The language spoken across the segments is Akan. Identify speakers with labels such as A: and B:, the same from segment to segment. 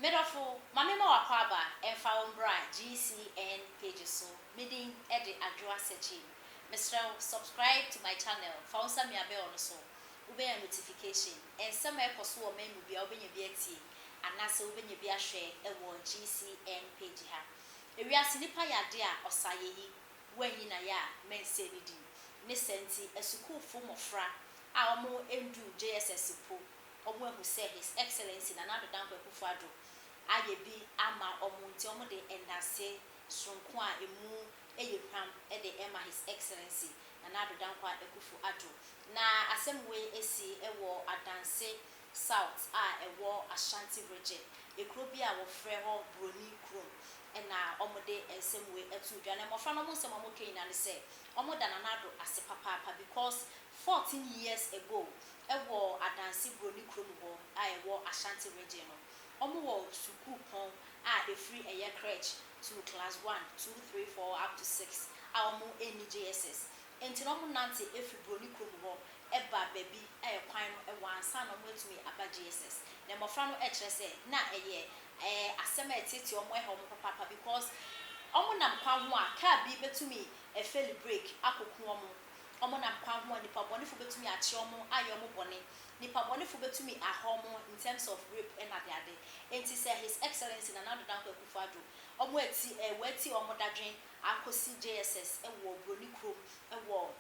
A: Medofo, mamma wakwaba, and found bright GCN pages so, meeting Eddie Adjoa Sechi. Mr. Subscribe to my channel, found some ya bell so, obey a notification, and some echoes who may be open your BT, and NASA open your beer share a war GCN page. If we are Sinipa ya dear or Sayi, when in a ya, men say we do. Nisenti, a suku form of fra, our more endu JSS support, or who say His Excellency Nana Addo Fado. Aye bi ama omunti omude endase sonkwa emu eyepam ede ema His Excellency Nana Addo na asemwe esi ewo adanse south ewo Ashanti region ekro bi a wo frɛ ho broni krom na omude ensemwe etu dwa na mofra no monsem omoke na ne se omoda Nana Addo ase papa because 14 years ago ewo adanse broni krom ho ewo Ashanti region no omo school pon free a year crèche to class 1 2 3 4 up to 6 omo NJSS enti no mo nante every broni krom ho eba baby kwan no ansa no mo etumi aba JSS na mo fra no kire se na asema etiti omo ho mo papa because omo nam kwan ho a car bi betumi fail break akokun omo nam kwan ho nipa bonifo betumi achi omo ayomo bone nipa bonifo betumi ahomo in terms of rape and ade enti say His Excellency Nana Addo Fado omo weti omo dadwen akosi JSS ewo broni krom ewo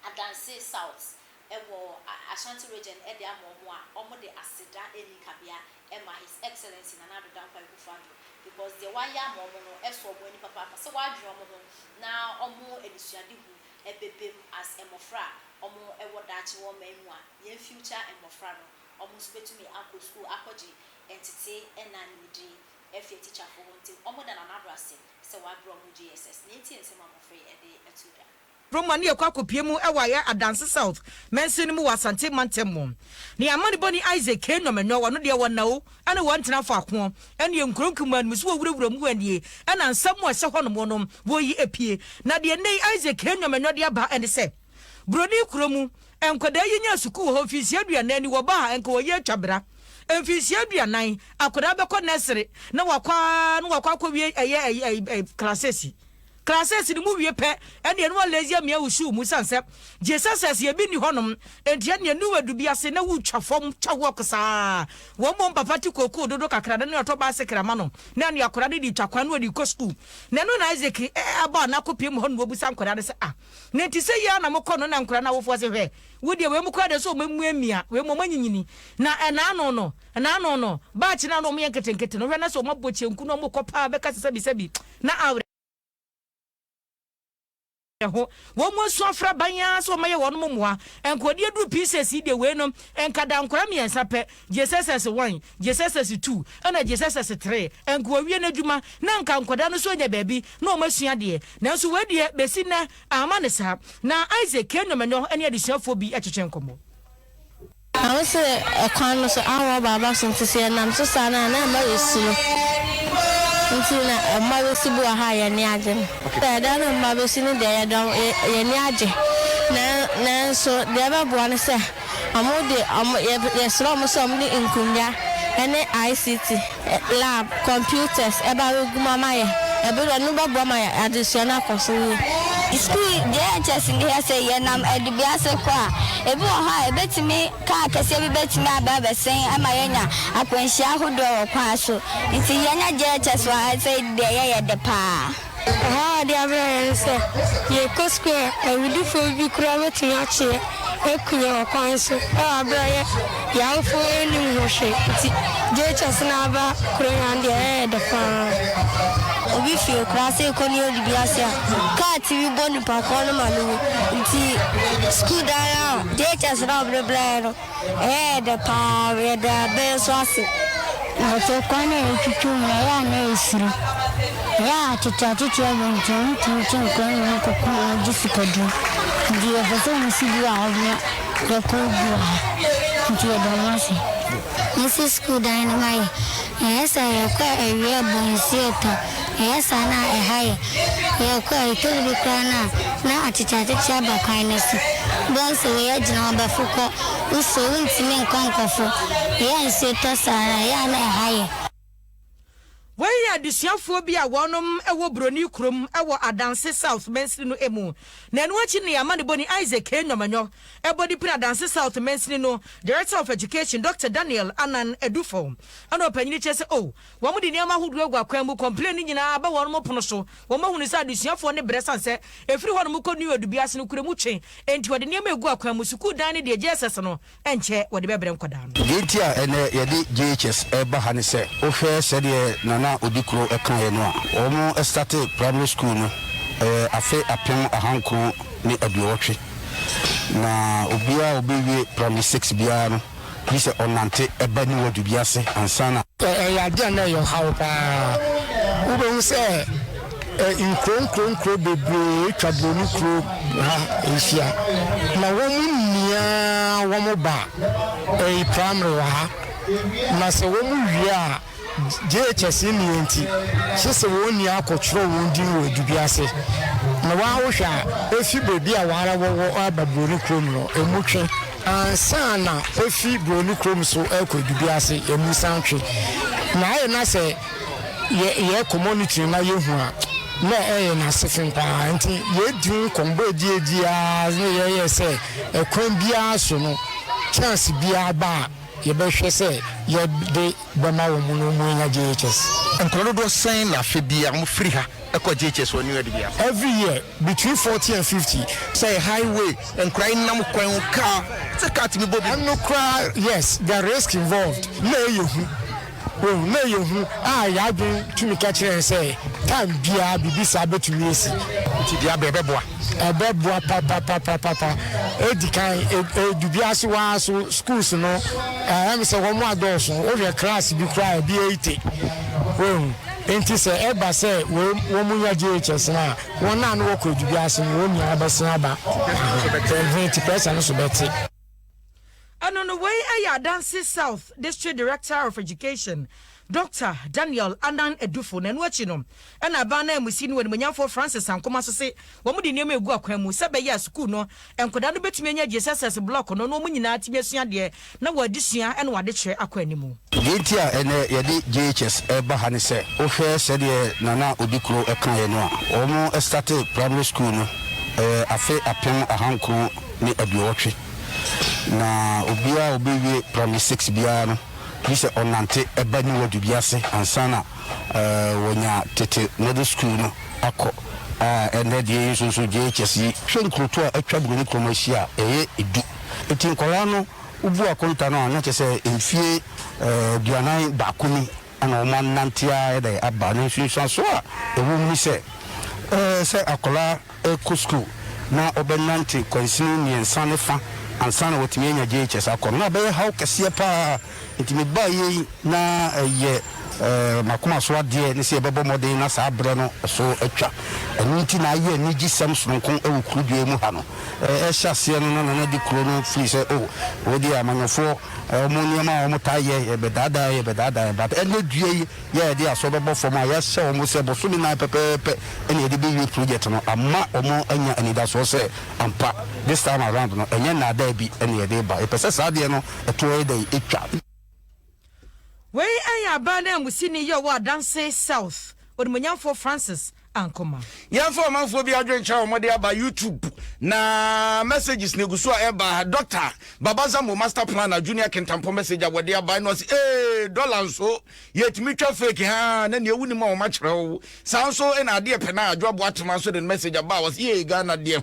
A: adanse south ewo Ashanti region ede amomo a omo de aseda eni kabia ema His Excellency Nana Addo Fado because the wire amomo no eso omo eni papa se wadwe omo no na omo edisuade hu ebebem as emofra omo ewo dachi wo manu a ye future emofra no omo so betumi akọ school akọji entity enanidi efe teacher for hunting omo da Nana Addo ase se wa bro mu JSS na enti ensema amofra ede etuda
B: Romani ekwakopiemu ewaya adanse south mensin mu wasante mantemo ni amani boni Isaac Kenomeno wano de wonnawo ane wantena fa ako ene nkronkuman muso wurawura mu wanie ena nsam wa se honom no woyi epie na de nei Isaac Kenomeno de aba ene se broni kromu enkoda yinya suku ho fisia duanani wo ba enko wo ye twabra emfisia duanan akoda beko nesere na wakwa wie classes ni mu wie pe ene no lazy me awusu mu sanse Jesus ye bi ni honom enti ene nu wadu bi ase na wu twafom twawo ksa wo mo papa ti koku dodo kakra na ne to ba sekra ma no na ne akora de di twakwa no di ko school na no na Isaac aba na kopie mu honom obusa nkora de se na enti se ya na mokọ no na nkora na wofo se hwe wo de we mu kora de so mamu amia we mo manyinyini na ano no ba chi na no mo yenketenkete no hwe na so maboche nku no mo kopa be ka se bi na wo mo so afra banya so maye wono momoa enkodi edu pieces de we no enkada nkora miensa pe JSS 1 JSS 2 ana JSS 3 enko wie na dwuma na nka nkoda no so nya baabi na o masua de na so we de besi na ama ne sa na Isaac Kenomeno ene adisuafo bi ekyekye nkomo
C: I was a corner so our baba since say nam so sana na ma yesulu ntina ma besibu ha ya ni age da da na ma besini de ya don ya ni age na so de ba bo ne se amode yesro mo so amde nkunya ene ICT lab computers e ba guma ma ya e be no ba bo ma ya additional course school JHS ni ya say ya nam edibia se kwa ebi ha ebetimi ka kese bi betimi aba besen ama yenya akwanhia hodo kwa so nti yenya JHS wa say de ya de pa
D: de abere se ye ko square we do for bi kura betimi ache ekuye kwa so abere ya fo eni hwehwe nti JHS na aba kura ya de pa
C: obi fio klase ko ni odi biase ka ti bo ni pa ko no malu nti school da JHS na obre no de pa we da be so ase
D: no to kwa na tutu na ya na esiri ya tatu ya bonjon tutu ko ni ko ko jisikadu ndi ya faso musidi wa avnya ya ko bua nti ya da masi nisi school da na mai esa ya kwa ewe bonsieta esa na ehaye ya kwa itoli kana na atichacha ba kindness don so ya jina ba fuko uso ntimi nkonkofo ya nsi to sara ya na ehaye
B: adusuafo bi a wonom ewo broni krom ewo adanse south mensini no emu na enu achi ne yama ne boni Isaac Enyomanyo ebodi pri adanse south mensini no director of education Dr. Daniel Anan Edufo ana opanyini chese wo mo di niam ahodo egu akwan mu complain nyina aba wonom pono so wo ma hunu sa adusuafo ne bresanse efiri honom ko nu edu biase no kuremu twen enti wode niam egu akwan mu suku dan ne de Jesus no enche wode bebre nkoda no
E: genti a ene yede JHS eba hane se o hwe se de Nana Addo ekan ye no a omo start primary school no afe apem ahankro ni aduotwe na obia obewie primary 6 bia no bise onante eba ni wadu biase ansana
F: ya dia na yo hawo pa ube se nkro bebre twabroni kro ha ehia na womu nia womu ba primary ha na se womu wi a JHS ni enti se woni akotro wondi wo dubiase na wa hosha efi bebi a wara wo ababroni kro no emutwe ansana efi broni kro so ekodubiase emusantwe na aye na se ye community na yehu a na na sefin pa nti ye din kombo die a ye se ekwan bia so no chance bia ba ye be hwe se ye de bama wo mu no mu nya JHS
E: enkoro do sen na fe bia mo free ha eko JHS woni wadi bia
F: every year between 40 and 50
E: say highway enkrai nam kwan ka se cat me bobi
F: no cry yes the risk involved na yehu na yehu ya dun tumi ka kire say time bia bibisa betumi esi
E: ti bia bebeboa
F: papa edikan edubiase wa so schools no am say wo mu adults o re class bi cry bi 80 enti se eba se wo mu ya JHS na won na no wo ko edubiase no wo nya abasen aba 20% no so beti
B: ano no way aya Dancy South District Director of Education Dr. Daniel Anan Edufo na nuachi no na ba na emusi no wanyamfo Francis Ankoma so se wo mu di niam egu akwan mu se be ya school no enkoda no betumi anya GSS block no no mu nyina atime sua de na wadisua na wade kire akwanimu
E: genti a ene yede JHS eba hane se o hwe se de Nana Addo ekan ye no a omo start primary school no afe apem ahankro ni aduotwe na obia obewie primary 6 bia no bise onante eba ni wadu biase ansana wonya tete middle school no akọ ene de so JHS hwenkroto a atwa broni komashia edu etin kola no ubu akonta no anya chese enfie duanan bakuni ana o manantia ede aba no nsusu so a ewu mi se akola eco school na obenanti konsini ni ensane fa ansana wotimi enya JHS akọ na be how kese pa intimi ba yi na ye makoma so ade ni se ebebo modern na sa abre no so atwa enti na ye ni gisem sonkon ewu krudue mu ha no hyase no na di kro no free se wodi amanyofo omoniama omotaye bedada but ene due ye de aso bebo fom a ye se omo se boso mi na pepepe ene de be project no amma omo anya anida so se ampa this time around no enye na da bi ene de ba epese sa de no eto de etwa
B: wey aya ba na emusi ni ye wa Dancy South odumanyamfo Francis Ankoma
G: yamfo manfo bi adwencha omode aba YouTube na messages neguso eba doctor babazamo master planner junior kentampo message awode aba no dollar so yetimi twa fake ha na ne ewuni ma o ma kyerɛw sanso na ade pe na adwobo atema so the message aba was ye Ghana de